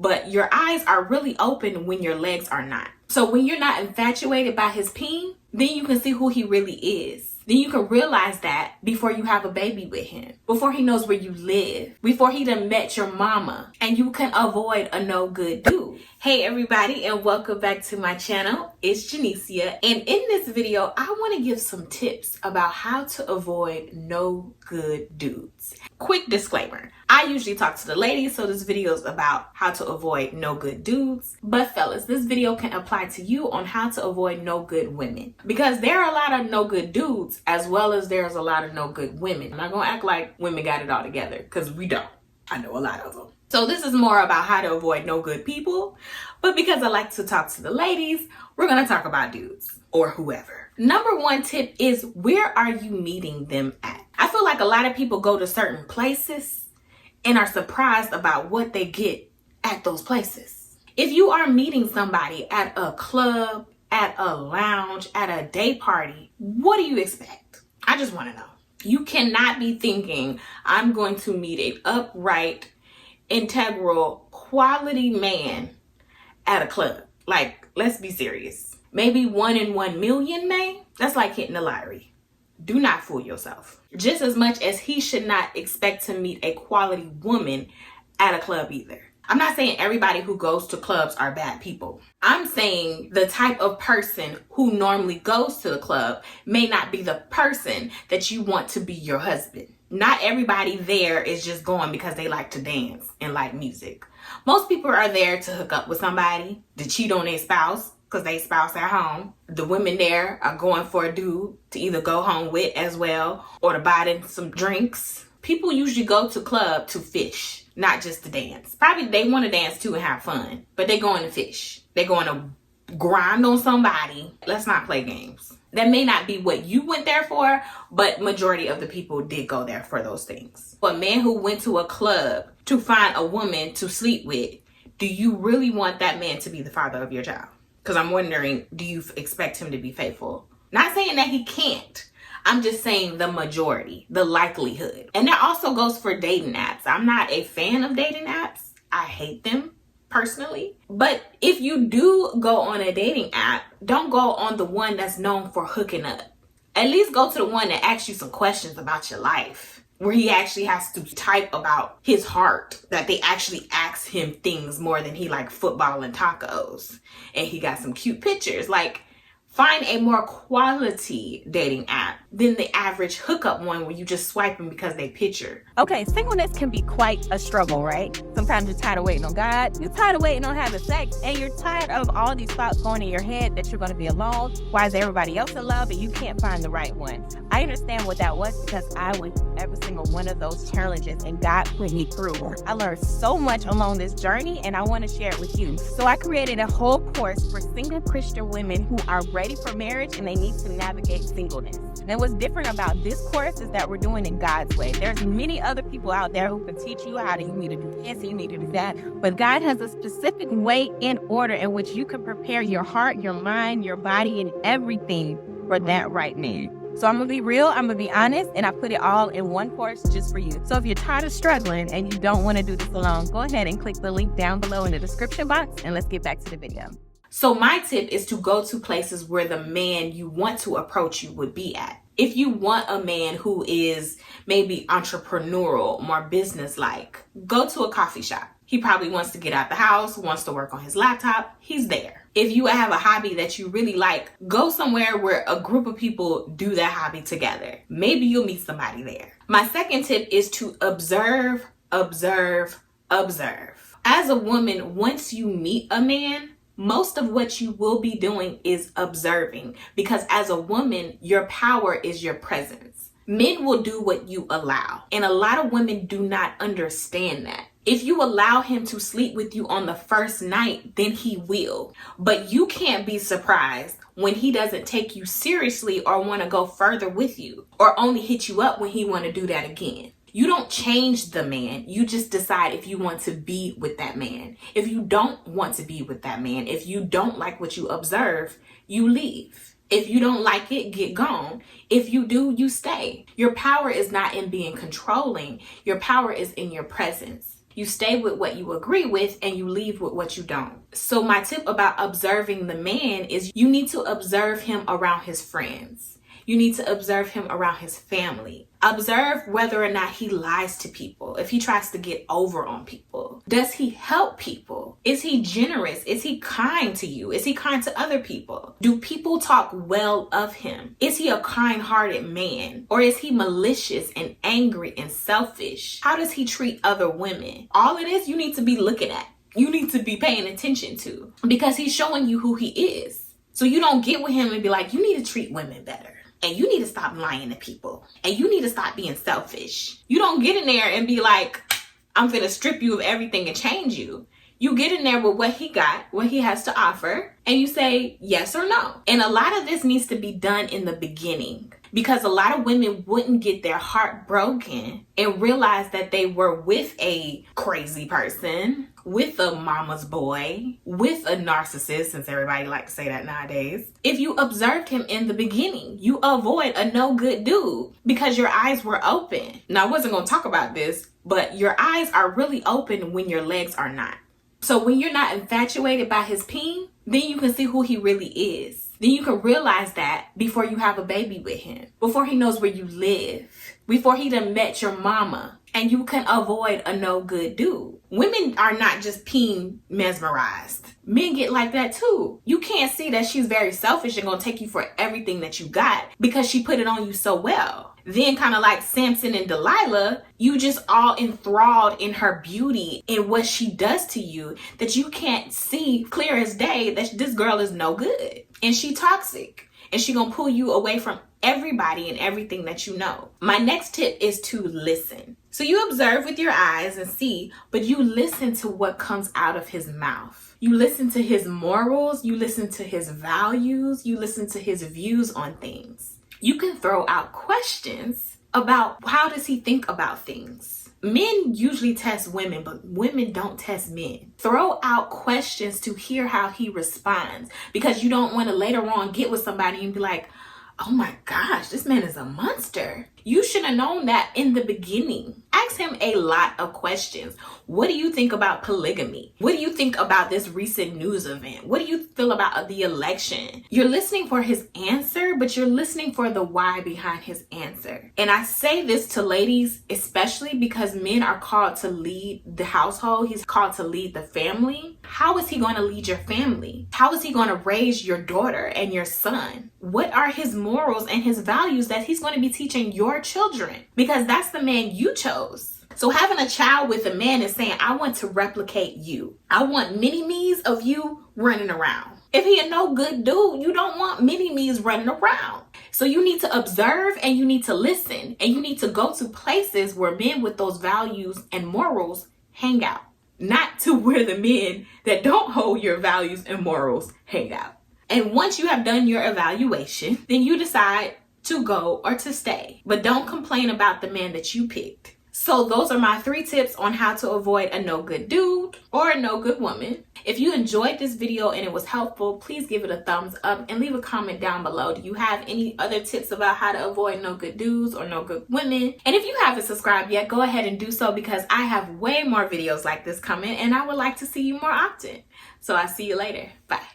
but your eyes are really open when your legs are not. So when you're not infatuated by his peen, then you can see who he really is. Then you can realize that before you have a baby with him, before he knows where you live, before he done met your mama, and you can avoid a no good dude. Hey everybody, and welcome back to my channel. It's Janicia, and in this video, I want to give some tips about how to avoid no good dudes. Quick disclaimer, I usually talk to the ladies, so this video is about how to avoid no good dudes. But fellas, this video can apply to you on how to avoid no good women. Because there are a lot of no good dudes, as well as there's a lot of no good women. I'm not gonna act like women got it all together, because we don't. I know a lot of them. So this is more about how to avoid no good people. But because I like to talk to the ladies, we're gonna talk about dudes or whoever. Number one tip is, where are you meeting them at? I feel like a lot of people go to certain places and are surprised about what they get at those places. If you are meeting somebody at a club, at a lounge, at a day party, what do you expect? I just want to know. You cannot be thinking, I'm going to meet an upright, integral, quality man at a club. Like, let's be serious. Maybe 1 in 1 million may? That's like hitting the lottery. Do not fool yourself. Just as much as he should not expect to meet a quality woman at a club either. I'm not saying everybody who goes to clubs are bad people. I'm saying the type of person who normally goes to the club may not be the person that you want to be your husband. Not everybody there is just going because they like to dance and like music. Most people are there to hook up with somebody, to cheat on their spouse because they spouse at home. The women there are going for a dude to either go home with as well or to buy them some drinks. People usually go to club to fish, not just to dance. Probably they want to dance too and have fun, but they're going to fish. They're going to grind on somebody. Let's not play games. That may not be what you went there for, but majority of the people did go there for those things. A man who went to a club to find a woman to sleep with, do you really want that man to be the father of your child? Because I'm wondering, do you expect him to be faithful? Not saying that he can't. I'm just saying the majority, the likelihood. And that also goes for dating apps. I'm not a fan of dating apps. I hate them personally. But if you do go on a dating app, don't go on the one that's known for hooking up. At least go to the one that asks you some questions about your life, where he actually has to type about his heart, that they actually ask him things more than he like football and tacos. And he got some cute pictures. Like, find a more quality dating app than the average hookup one where you just swipe them because they picture. Okay, singleness can be quite a struggle, right? Sometimes you're tired of waiting on God, you're tired of waiting on having sex, and you're tired of all these thoughts going in your head that you're going to be alone. Why is everybody else in love and you can't find the right one? I understand what that was because I went through every single one of those challenges and God put me through. I learned so much along this journey and I want to share it with you. So I created a whole course for single Christian women who are ready for marriage and they need to navigate singleness. And what's different about this course is that we're doing it God's way. There's many other people out there who can teach you how to, you need to do this, you need to do that. But God has a specific way and order in which you can prepare your heart, your mind, your body, and everything for that right man. So I'm going to be real, I'm going to be honest, and I put it all in one course just for you. So if you're tired of struggling and you don't want to do this alone, go ahead and click the link down below in the description box and let's get back to the video. So my tip is to go to places where the man you want to approach you would be at. If you want a man who is maybe entrepreneurial, more business-like, go to a coffee shop. He probably wants to get out the house, wants to work on his laptop. He's there. If you have a hobby that you really like, go somewhere where a group of people do that hobby together. Maybe you'll meet somebody there. My second tip is to observe, observe, observe. As a woman, once you meet a man, most of what you will be doing is observing, because as a woman, your power is your presence. Men will do what you allow, and a lot of women do not understand that. If you allow him to sleep with you on the first night, then he will. But you can't be surprised when he doesn't take you seriously or want to go further with you, or only hit you up when he want to do that again. You don't change the man. You just decide if you want to be with that man. If you don't want to be with that man, if you don't like what you observe, you leave. If you don't like it, get gone. If you do, you stay. Your power is not in being controlling. Your power is in your presence. You stay with what you agree with and you leave with what you don't. So my tip about observing the man is you need to observe him around his friends. You need to observe him around his family. Observe whether or not he lies to people, if he tries to get over on people. Does he help people? Is he generous? Is he kind to you? Is he kind to other people? Do people talk well of him? Is he a kind-hearted man? Or is he malicious and angry and selfish? How does he treat other women? All it is you need to be looking at. You need to be paying attention to, because he's showing you who he is. So you don't get with him and be like, you need to treat women better. And you need to stop lying to people. And you need to stop being selfish. You don't get in there and be like, I'm finna strip you of everything and change you. You get in there with what he got, what he has to offer, and you say yes or no. And a lot of this needs to be done in the beginning, because a lot of women wouldn't get their heart broken and realize that they were with a crazy person, with a mama's boy, with a narcissist, since everybody likes to say that nowadays. If you observed him in the beginning, you avoid a no good dude because your eyes were open. Now, I wasn't going to talk about this, but your eyes are really open when your legs are not. So when you're not infatuated by his peen, then you can see who he really is. Then you can realize that before you have a baby with him, before he knows where you live, before he done met your mama, and you can avoid a no good dude. Women are not just peen mesmerized. Men get like that too. You can't see that she's very selfish and gonna take you for everything that you got because she put it on you so well. Then kind of like Samson and Delilah, you just all enthralled in her beauty and what she does to you that you can't see clear as day that this girl is no good. And she toxic. And she gonna pull you away from everybody and everything that you know. My next tip is to listen. So you observe with your eyes and see, but you listen to what comes out of his mouth. You listen to his morals, you listen to his values, you listen to his views on things. You can throw out questions about how does he think about things. Men usually test women, but women don't test men. Throw out questions to hear how he responds, because you don't want to later on get with somebody and be like, oh my gosh, this man is a monster. You should have known that in the beginning. Ask him a lot of questions. What do you think about polygamy? What do you think about this recent news event? What do you feel about the election? You're listening for his answer, but you're listening for the why behind his answer. And I say this to ladies, especially because men are called to lead the household. He's called to lead the family. How is he going to lead your family? How is he going to raise your daughter and your son? What are his morals and his values that he's going to be teaching your children? Because that's the man you chose. So having a child with a man is saying, I want to replicate you. I want mini-me's of you running around. If he a no good dude, you don't want mini-me's running around. So you need to observe and you need to listen. And you need to go to places where men with those values and morals hang out. Not to where the men that don't hold your values and morals hang out. And once you have done your evaluation, then you decide to go or to stay. But don't complain about the man that you picked. So those are my 3 tips on how to avoid a no good dude or a no good woman. If you enjoyed this video and it was helpful, please give it a thumbs up and leave a comment down below. Do you have any other tips about how to avoid no good dudes or no good women? And if you haven't subscribed yet, go ahead and do so, because I have way more videos like this coming and I would like to see you more often. So I'll see you later. Bye.